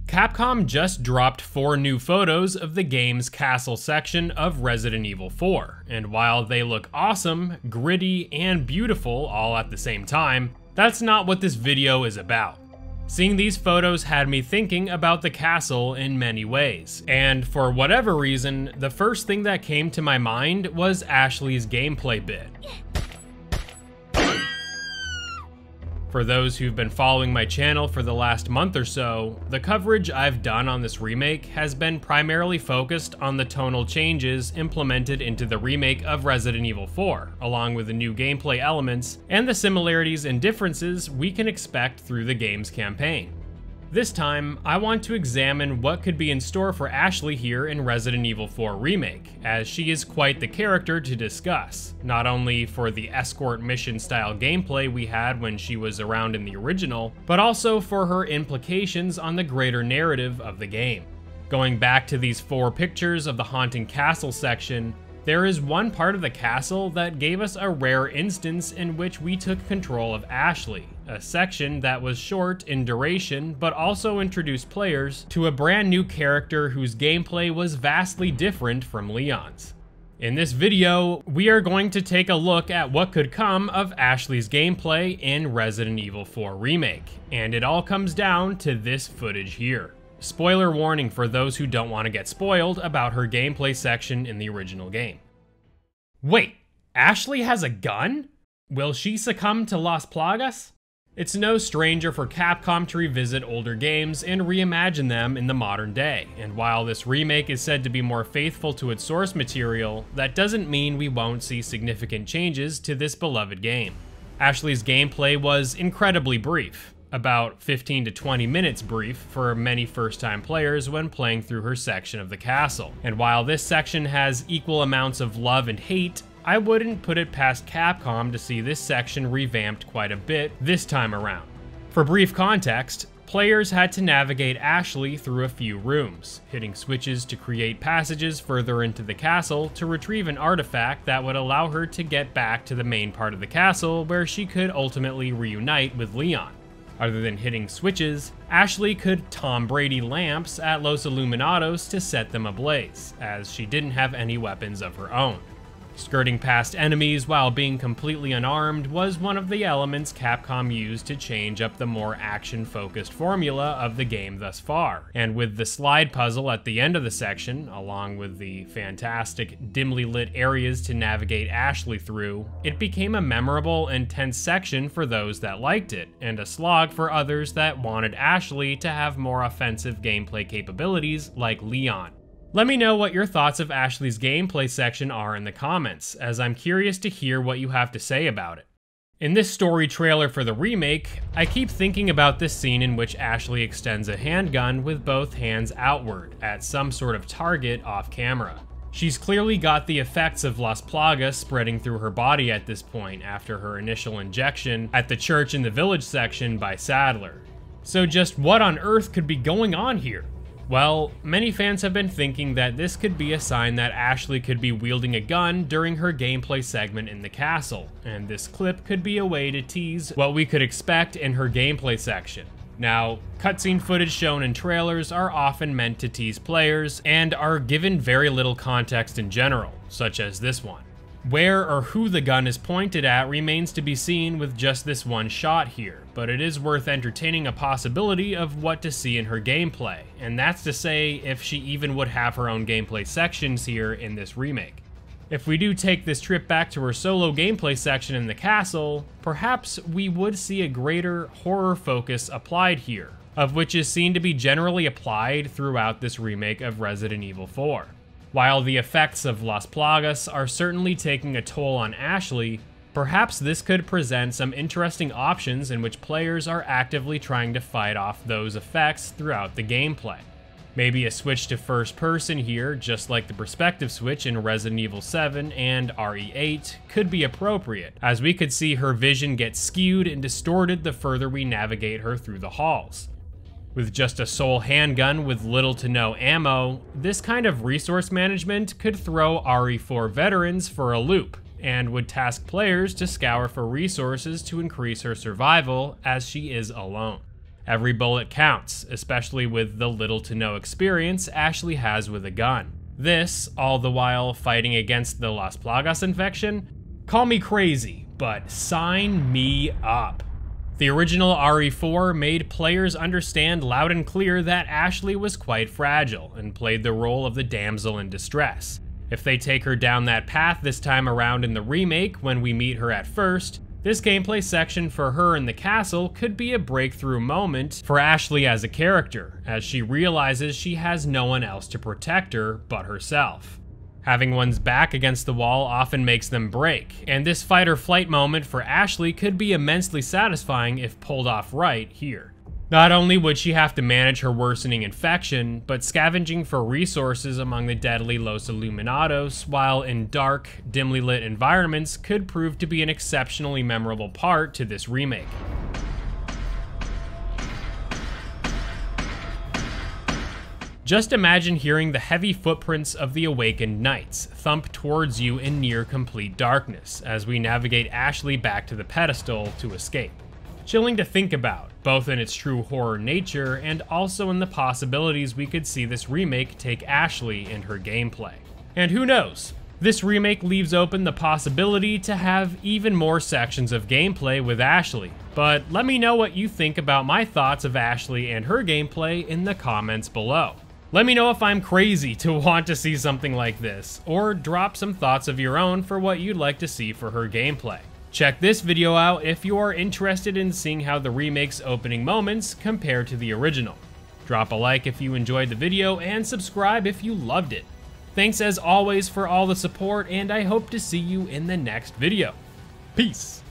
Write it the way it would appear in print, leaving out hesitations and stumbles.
Capcom just dropped 4 new photos of the game's castle section of Resident Evil 4, and while they look awesome, gritty, and beautiful all at the same time, that's not what this video is about. Seeing these photos had me thinking about the castle in many ways, and for whatever reason, the first thing that came to my mind was Ashley's gameplay bit. For those who've been following my channel for the last month or so, the coverage I've done on this remake has been primarily focused on the tonal changes implemented into the remake of Resident Evil 4, along with the new gameplay elements and the similarities and differences we can expect through the game's campaign. This time, I want to examine what could be in store for Ashley here in Resident Evil 4 Remake, as she is quite the character to discuss, not only for the escort mission style gameplay we had when she was around in the original, but also for her implications on the greater narrative of the game. Going back to these 4 pictures of the haunting castle section, there is one part of the castle that gave us a rare instance in which we took control of Ashley, a section that was short in duration but also introduced players to a brand new character whose gameplay was vastly different from Leon's. In this video, we are going to take a look at what could come of Ashley's gameplay in Resident Evil 4 Remake, and it all comes down to this footage here. Spoiler warning for those who don't want to get spoiled about her gameplay section in the original game. Wait, Ashley has a gun? Will she succumb to Las Plagas? It's no stranger for Capcom to revisit older games and reimagine them in the modern day, and while this remake is said to be more faithful to its source material, that doesn't mean we won't see significant changes to this beloved game. Ashley's gameplay was incredibly brief. About 15 to 20 minutes brief for many first-time players when playing through her section of the castle. And while this section has equal amounts of love and hate, I wouldn't put it past Capcom to see this section revamped quite a bit this time around. For brief context, players had to navigate Ashley through a few rooms, hitting switches to create passages further into the castle to retrieve an artifact that would allow her to get back to the main part of the castle where she could ultimately reunite with Leon. Other than hitting switches, Ashley could Tom Brady lamps at Los Illuminados to set them ablaze, as she didn't have any weapons of her own. Skirting past enemies while being completely unarmed was one of the elements Capcom used to change up the more action-focused formula of the game thus far, and with the slide puzzle at the end of the section, along with the fantastic dimly lit areas to navigate Ashley through, it became a memorable and tense section for those that liked it, and a slog for others that wanted Ashley to have more offensive gameplay capabilities like Leon. Let me know what your thoughts of Ashley's gameplay section are in the comments, as I'm curious to hear what you have to say about it. In this story trailer for the remake, I keep thinking about this scene in which Ashley extends a handgun with both hands outward at some sort of target off camera. She's clearly got the effects of Las Plagas spreading through her body at this point after her initial injection at the church in the village section by Sadler. So just what on earth could be going on here? Well, many fans have been thinking that this could be a sign that Ashley could be wielding a gun during her gameplay segment in the castle, and this clip could be a way to tease what we could expect in her gameplay section. Now, cutscene footage shown in trailers are often meant to tease players and are given very little context in general, such as this one. Where or who the gun is pointed at remains to be seen with just this one shot here, but it is worth entertaining a possibility of what to see in her gameplay, and that's to say if she even would have her own gameplay sections here in this remake. If we do take this trip back to her solo gameplay section in the castle, perhaps we would see a greater horror focus applied here, of which is seen to be generally applied throughout this remake of Resident Evil 4. While the effects of Las Plagas are certainly taking a toll on Ashley, perhaps this could present some interesting options in which players are actively trying to fight off those effects throughout the gameplay. Maybe a switch to first person here, just like the perspective switch in Resident Evil 7 and RE8, could be appropriate, as we could see her vision get skewed and distorted the further we navigate her through the halls. With just a sole handgun with little to no ammo, this kind of resource management could throw RE4 veterans for a loop, and would task players to scour for resources to increase her survival as she is alone. Every bullet counts, especially with the little to no experience Ashley has with a gun. This, all the while fighting against the Las Plagas infection? Call me crazy, but sign me up. The original RE4 made players understand loud and clear that Ashley was quite fragile and played the role of the damsel in distress. If they take her down that path this time around in the remake when we meet her at first, this gameplay section for her in the castle could be a breakthrough moment for Ashley as a character, as she realizes she has no one else to protect her but herself. Having one's back against the wall often makes them break, and this fight or flight moment for Ashley could be immensely satisfying if pulled off right here. Not only would she have to manage her worsening infection, but scavenging for resources among the deadly Los Illuminados while in dark, dimly lit environments could prove to be an exceptionally memorable part to this remake. Just imagine hearing the heavy footprints of the awakened knights thump towards you in near complete darkness as we navigate Ashley back to the pedestal to escape. Chilling to think about, both in its true horror nature and also in the possibilities we could see this remake take Ashley and her gameplay. And who knows, this remake leaves open the possibility to have even more sections of gameplay with Ashley, but let me know what you think about my thoughts of Ashley and her gameplay in the comments below. Let me know if I'm crazy to want to see something like this, or drop some thoughts of your own for what you'd like to see for her gameplay. Check this video out if you are interested in seeing how the remake's opening moments compare to the original. Drop a like if you enjoyed the video, and subscribe if you loved it. Thanks as always for all the support, and I hope to see you in the next video. Peace!